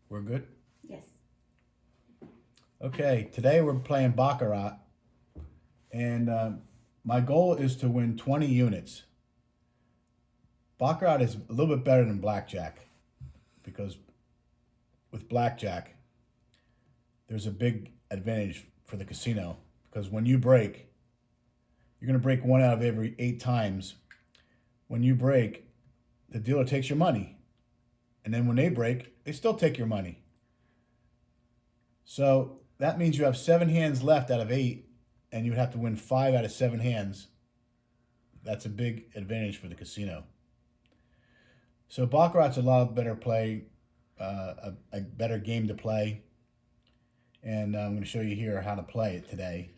We're good? Yes. Okay, today we're playing Baccarat, and my goal is to win 20 units. Baccarat is a little bit better than Blackjack because with Blackjack, there's a big advantage for the casino because when you break, you're going to break one out of every 8 times. When you break, the dealer takes your money. And then when they break, they still take your money. So that means you have 7 hands left out of 8, and you would have to win 5 out of 7 hands. That's a big advantage for the casino. So Baccarat's a lot better play, a better game to play. And I'm going to show you here how to play it today.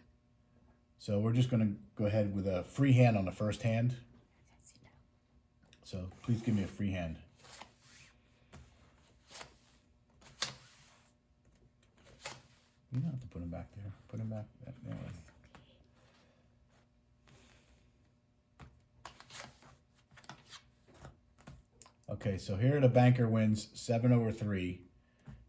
So we're just going to go ahead with a free hand on the first hand. So please give me a free hand. You don't have to put him back there. Put him back there. Okay, so here the banker wins 7/3.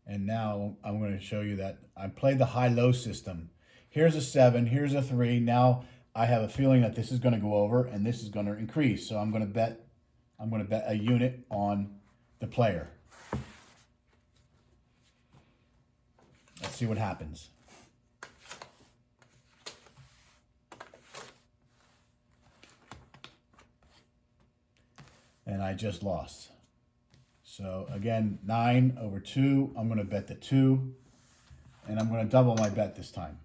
And now I'm going to show you that I played the high-low system. Here's a 7, here's a 3. Now I have a feeling that this is going to go over and this is going to increase. So I'm going to bet a unit on the player. Let's see what happens. And I just lost. So again, 9/2. I'm going to bet the 2. And I'm going to double my bet this time.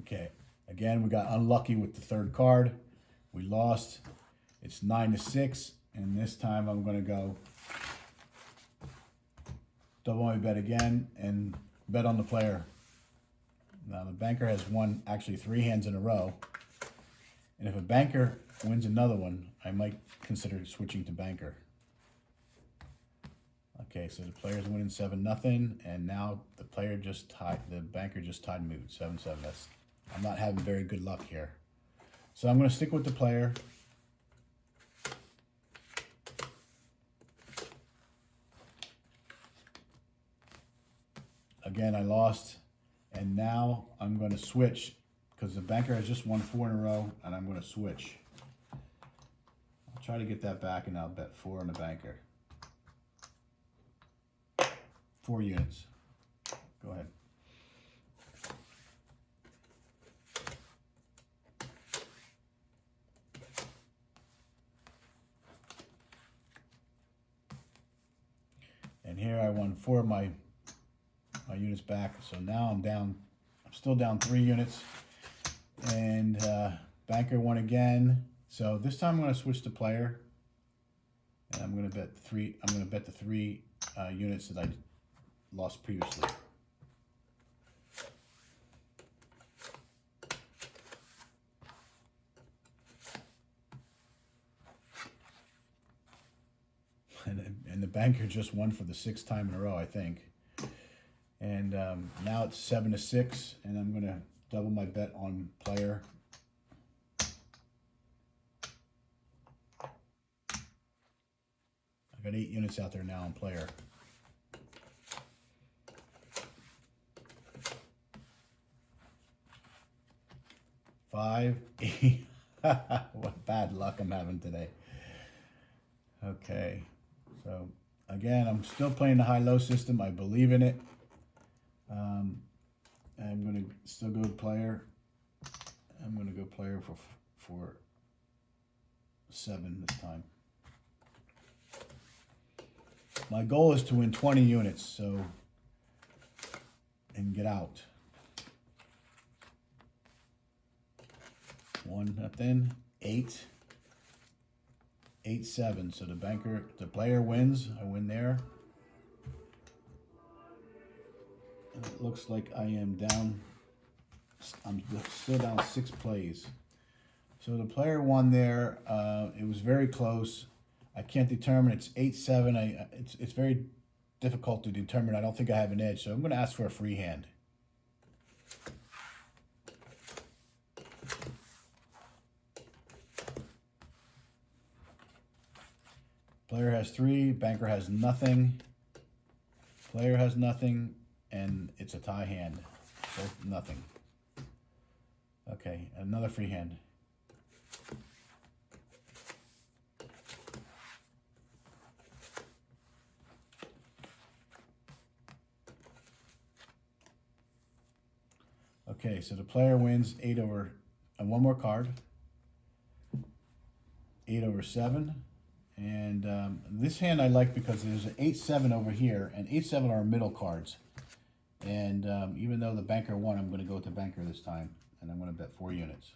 Okay, again, we got unlucky with the third card. We lost. It's 9/6, and this time I'm going to go double my bet again and bet on the player. Now the banker has won actually 3 hands in a row, and if a banker wins another one, I might consider switching to banker. Okay, so the player's winning 7-0, and now the banker just tied me with 7-7. I'm not having very good luck here. So I'm going to stick with the player. Again, I lost. And now I'm going to switch because the banker has just won 4 in a row, and I'm going to switch. I'll try to get that back, and I'll bet 4 on the banker. 4 units. Go ahead. And here I won 4 of my units back. So now I'm still down 3 units. And banker won again. So this time I'm going to switch to player. And I'm going to bet the 3 units that I lost previously. And the banker just won for the 6th time in a row, I think. And now it's 7-6, and I'm going to double my bet on player. I got 8 units out there now on player. Five, 8. What bad luck I'm having today. Okay, so again, I'm still playing the high-low system. I believe in it. I'm going to still go player. I'm going to go player for 7 this time. My goal is to win 20 units, so, and get out. 1-0, 8, 8-7. So the player wins. I win there. And it looks like I am down. I'm still down 6 plays. So the player won there. It was very close. I can't determine. It's 8-7. It's very difficult to determine. I don't think I have an edge, so I'm going to ask for a free hand. Player has 3. Banker has nothing. Player has nothing, and it's a tie hand. Both nothing. Okay, another free hand. Okay, so the player wins 8 over, and one more card. 8 over 7. And this hand I like because there's an 8-7 over here, and 8-7 are middle cards. And even though the banker won, I'm going to go with the banker this time, and I'm going to bet 4 units.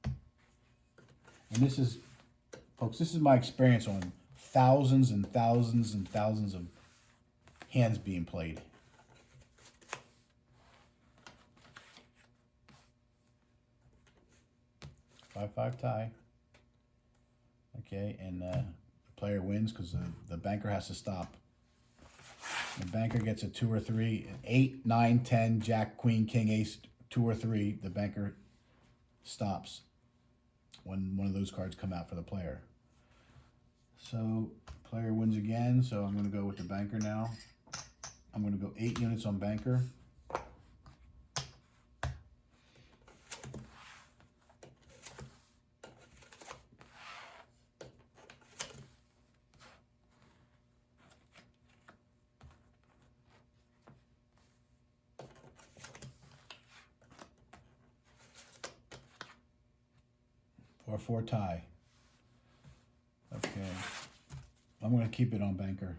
And this is, folks, this is my experience on thousands and thousands and thousands of hands being played. Five tie. Okay, and the player wins because the banker has to stop. The banker gets a 2 or 3, 8, 9, 10, Jack, Queen, King, Ace, 2 or 3. The banker stops when one of those cards come out for the player. So player wins again. So I'm going to go with the banker now. I'm going to go 8 units on banker. Or 4 tie. Okay. I'm going to keep it on banker.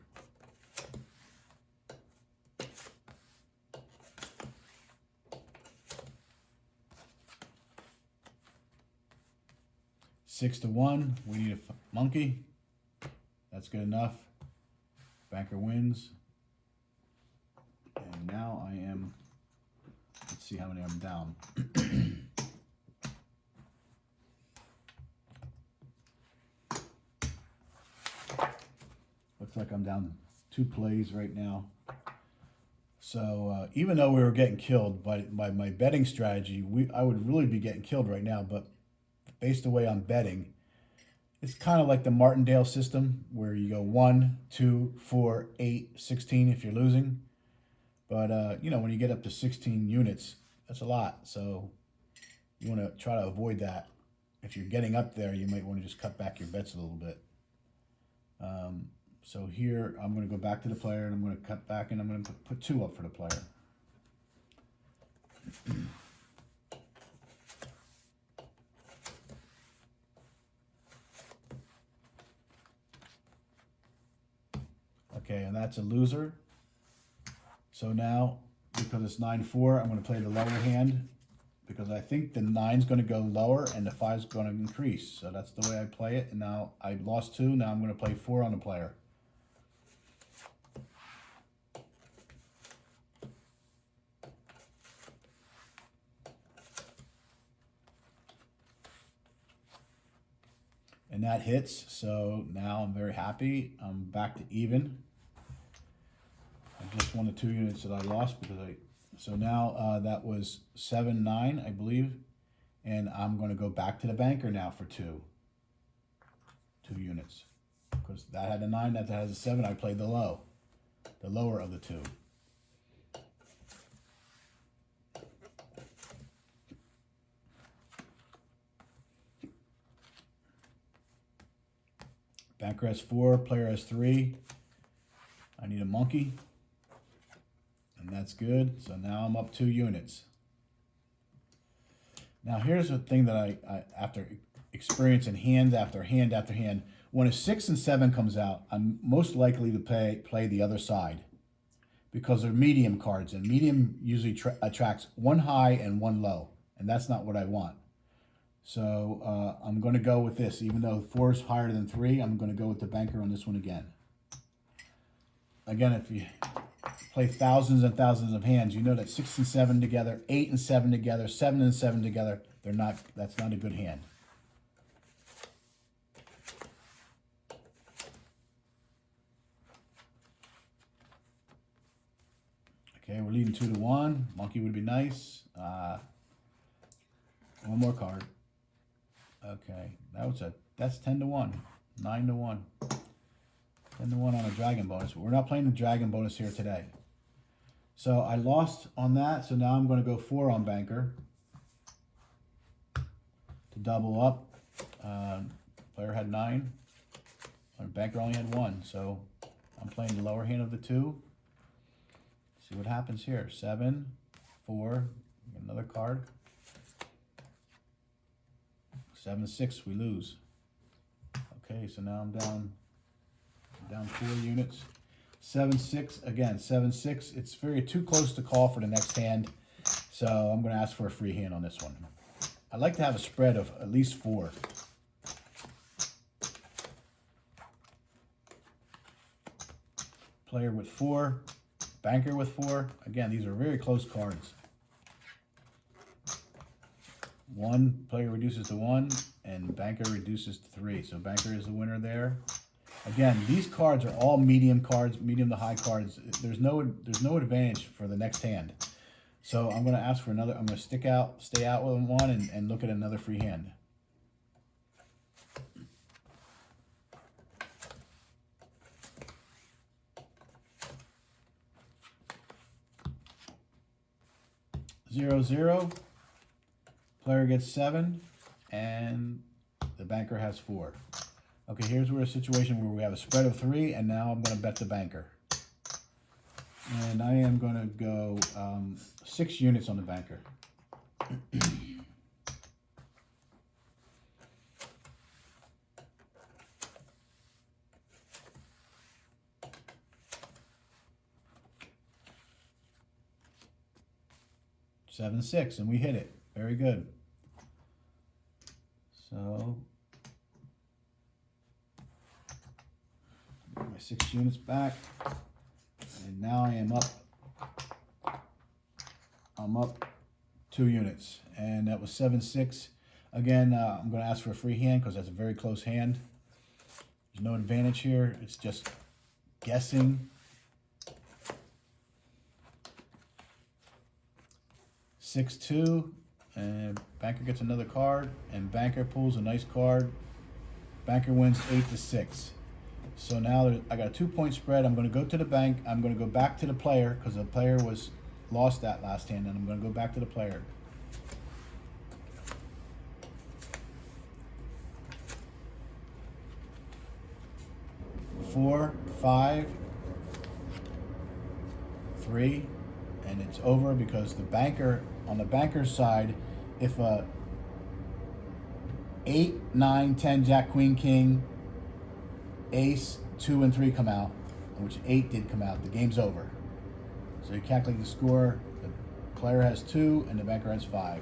Six to 1. We need a monkey. That's good enough. Banker wins. And now I am, let's see how many I'm down. Looks like I'm down 2 plays right now. So even though we were getting killed by my betting strategy, I would really be getting killed right now. But based the way I'm betting, it's kind of like the Martindale system where you go 1, 2, 4, 8, 16 if you're losing. But you know, when you get up to 16 units, that's a lot. So you want to try to avoid that. If you're getting up there, you might want to just cut back your bets a little bit. So here, I'm going to go back to the player, and I'm going to cut back, and I'm going to put 2 up for the player. Okay, and that's a loser. So now, because it's 9-4, I'm going to play the lower hand, because I think the 9's going to go lower, and the 5's going to increase. So that's the way I play it, and now I lost 2, now I'm going to play 4 on the player. And that hits, so now I'm very happy. I'm back to even. I just won the 2 units that I lost because so now that was 7-9, I believe. And I'm going to go back to the banker now for 2 units. Because that had a 9, that has a 7, I played the lower of the 2. Banker has 4, player has 3. I need a monkey. And that's good. So now I'm up 2 units. Now here's the thing that I after experiencing hand after hand after hand, when a 6 and 7 comes out, I'm most likely to play the other side. Because they're medium cards, and medium usually attracts 1 high and 1 low. And that's not what I want. So I'm going to go with this. Even though 4 is higher than 3, I'm going to go with the banker on this one again. Again, if you play thousands and thousands of hands, you know that 6 and 7 together, 8 and 7 together, 7 and 7 together, that's not a good hand. Okay, we're leading 2-1. Monkey would be nice. One more card. Okay, that's 10-1, 9-1, 10-1 on a dragon bonus. But we're not playing the dragon bonus here today. So I lost on that. So now I'm going to go 4 on banker to double up. Player had 9. Banker only had 1. So I'm playing the lower hand of the 2. See what happens here. 7, 4, another card. 7, 6, we lose. Okay, so now I'm down 4 units. 7, 6, again, 7, 6. It's too close to call for the next hand. So I'm going to ask for a free hand on this one. I'd like to have a spread of at least 4. Player with 4. Banker with 4. Again, these are very close cards. 1 player reduces to 1, and banker reduces to 3. So banker is the winner there. Again, these cards are all medium cards, medium to high cards. There's no advantage for the next hand. So I'm going to ask for another. I'm going to stay out with 1 and look at another free hand. Zero, 0. Player gets 7, and the banker has 4. Okay, here's where a situation where we have a spread of 3, and now I'm going to bet the banker. And I am going to go 6 units on the banker. Seven, 6, and we hit it. Very good. So, get my 6 units back, and now I am up. I'm up 2 units, and that was 7, 6. Again, I'm going to ask for a free hand because that's a very close hand. There's no advantage here. It's just guessing. 6, 2, and banker gets another card, and banker pulls a nice card. Banker wins 8-6. So now I got a 2-point spread. I'm going to go to the bank. I'm going to go back to the player because the player lost that last hand, and I'm going to go back to the player. Four, 5, 3, and it's over because the banker, on the banker's side, if 8, 9, 10, Jack, Queen, King, Ace, 2, and 3 come out, which 8 did come out, the game's over. So you calculate the score. The player has 2 and the banker has 5.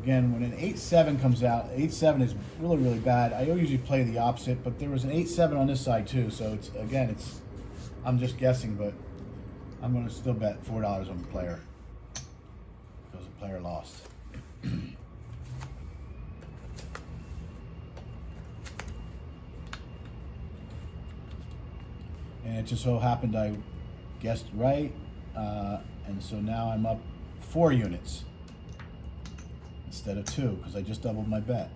Again, when an 8-7 comes out, 8-7 is really, really bad. I usually play the opposite, but there was an 8-7 on this side too. So I'm just guessing, but I'm going to still bet $4 on the player because the player lost. And it just so happened I guessed right, and so now I'm up 4 units instead of 2 because I just doubled my bet.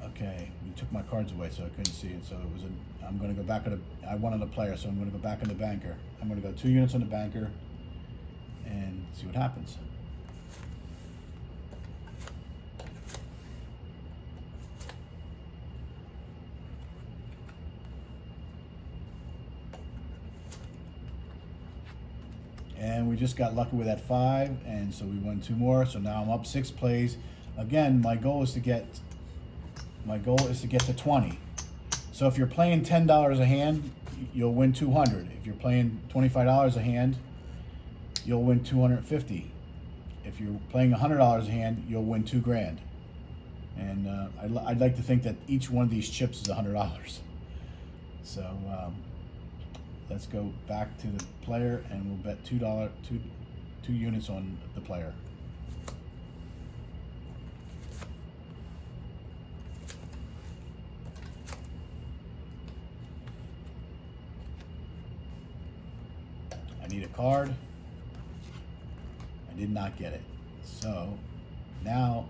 Okay, you took my cards away so I couldn't see it. So I'm going to go back I wanted a player, so I'm going to go back in the banker. I'm going to go 2 units on the banker and see what happens. And we just got lucky with that 5, and so we won 2 more. So now I'm up 6 plays. Again, my goal is to get to 20. So if you're playing $10 a hand, you'll win 200. If you're playing $25 a hand, you'll win 250. If you're playing $100 a hand, you'll win $2 grand. And I'd like to think that each one of these chips is $100. So let's go back to the player, and we'll bet two units on the player. I need a card. I did not get it. So now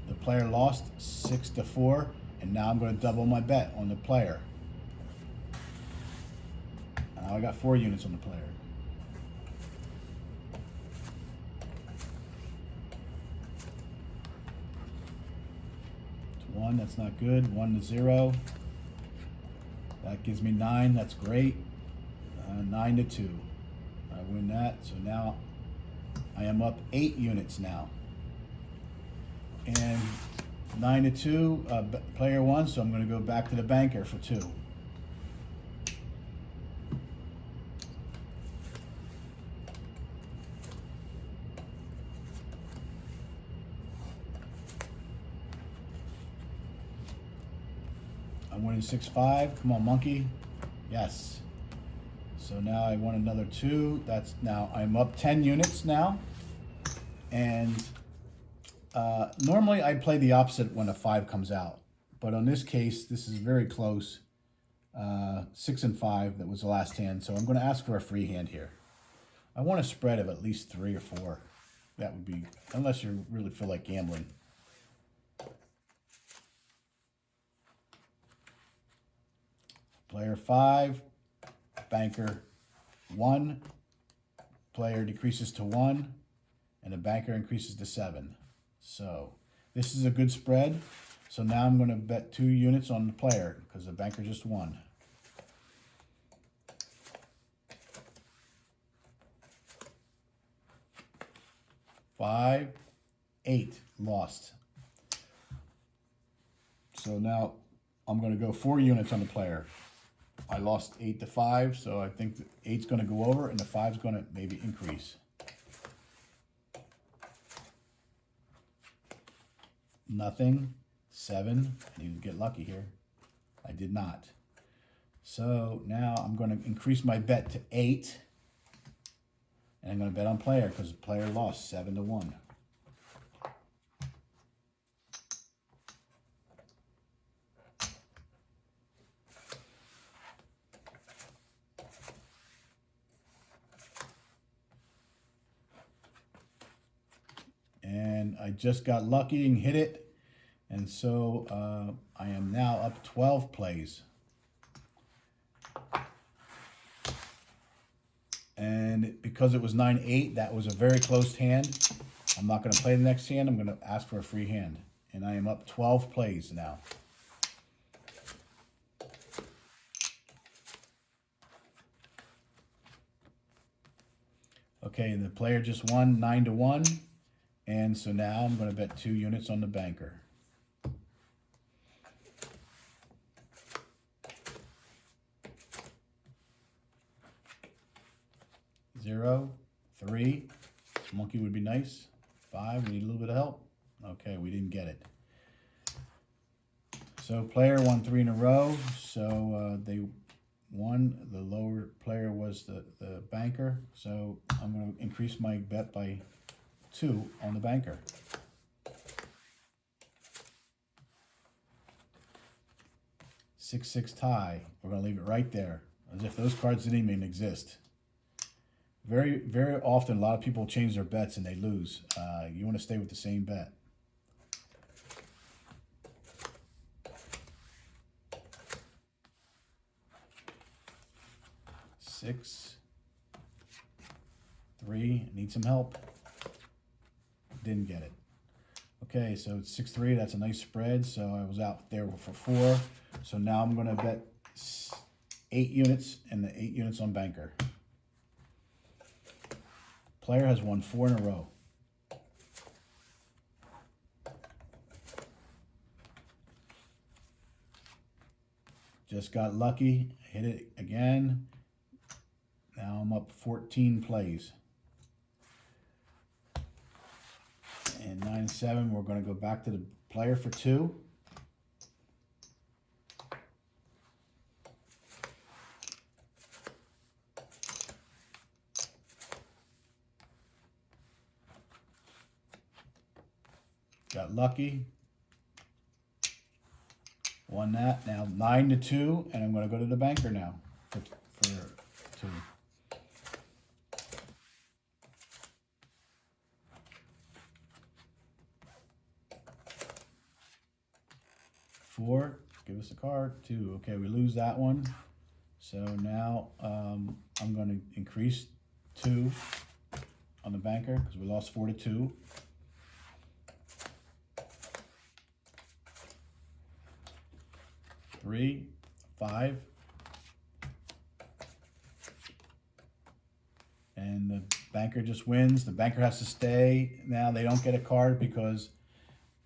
the player lost 6-4, and now I'm going to double my bet on the player. Now I got 4 units on the player. It's 1, that's not good. 1-0. That gives me 9, that's great. 9-2. I win that, so now I am up 8 units now. And 9-2, player 1, so I'm going to go back to the banker for 2. I'm winning 6-5. Come on, monkey. Yes. So now I won another 2. That's now I'm up 10 units now. And normally I play the opposite when a 5 comes out. But on this case, this is very close. 6 and 5, that was the last hand. So I'm going to ask for a free hand here. I want a spread of at least 3 or 4. That would be, unless you really feel like gambling. Player 5, banker 1, player decreases to 1, and the banker increases to 7. So this is a good spread. So now I'm going to bet 2 units on the player because the banker just won. Five, 8, lost. So now I'm going to go 4 units on the player. I lost 8-5, so I think the 8's going to go over and the 5's going to maybe increase. Nothing. 7. I need to get lucky here. I did not. So now I'm going to increase my bet to 8. And I'm going to bet on player because the player lost 7-1. And I just got lucky and hit it. And so I am now up 12 plays. And because it was 9-8, that was a very close hand. I'm not going to play the next hand. I'm going to ask for a free hand. And I am up 12 plays now. Okay, the player just won 9-1. And so now I'm going to bet 2 units on the banker. 0, 3. This monkey would be nice. 5, we need a little bit of help. Okay, we didn't get it. So player won 3 in a row. So they won. The lower player was the banker. So I'm going to increase my bet by 2 on the banker. Six tie. We're going to leave it right there, as if those cards didn't even exist. Very, very often, a lot of people change their bets and they lose. You want to stay with the same bet. Six, 3, need some help. Didn't get it. Okay, so it's 6-3. That's a nice spread. So I was out there for 4. So now I'm going to bet 8 units and the 8 units on banker. Player has won 4 in a row. Just got lucky. Hit it again. Now I'm up 14 plays. And 9-7, we're going to go back to the player for 2. Got lucky. Won that. Now 9-2, and I'm going to go to the banker now for 2. 4. Give us a card. 2. Okay, we lose that one. So now I'm going to increase 2 on the banker because we lost 4-2. 3, 5. And the banker just wins. The banker has to stay. Now they don't get a card because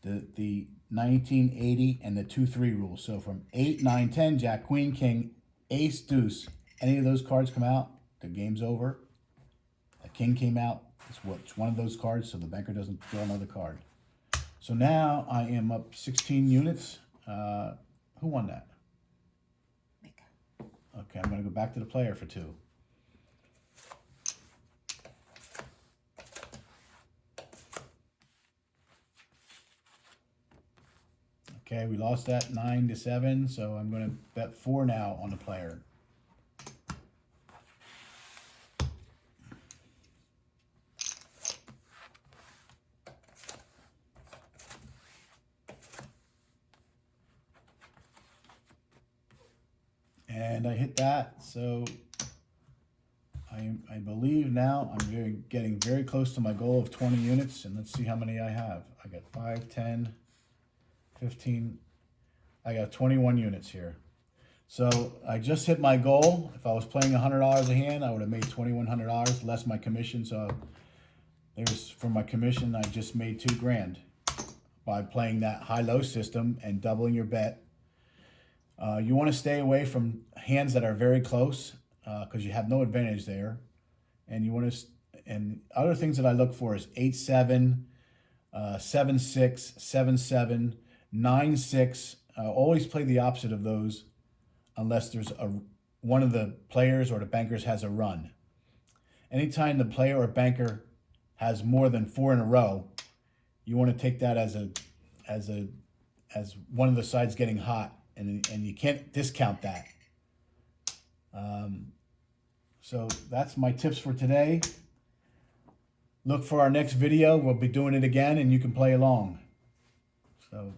the 1980 and the 2-3 rule. So from 8, 9, 10, Jack, Queen, King, Ace, Deuce, any of those cards come out, the game's over. A King came out. It's one of those cards, so the banker doesn't draw another card. So now I am up 16 units. Who won that? Mika. Okay, I'm going to go back to the player for 2. Okay, we lost that 9-7, so I'm going to bet 4 now on the player. And I hit that, so I believe now I'm getting very close to my goal of 20 units, and let's see how many I have. I got 5, 10, 15, I got 21 units here. So I just hit my goal. If I was playing $100 a hand, I would have made $2,100 less my commission. So it was for my commission, I just made $2,000 by playing that high-low system and doubling your bet. You want to stay away from hands that are very close because you have no advantage there. And you want to, and other things that I look for is 8-7, 7-6, 7-7, 9-6. Always play the opposite of those unless there's one of the players or the bankers has a run. Anytime the player or banker has more than 4 in a row, you want to take that as one of the sides getting hot. And you can't discount that. So that's my tips for today. Look for our next video. We'll be doing it again, and you can play along. So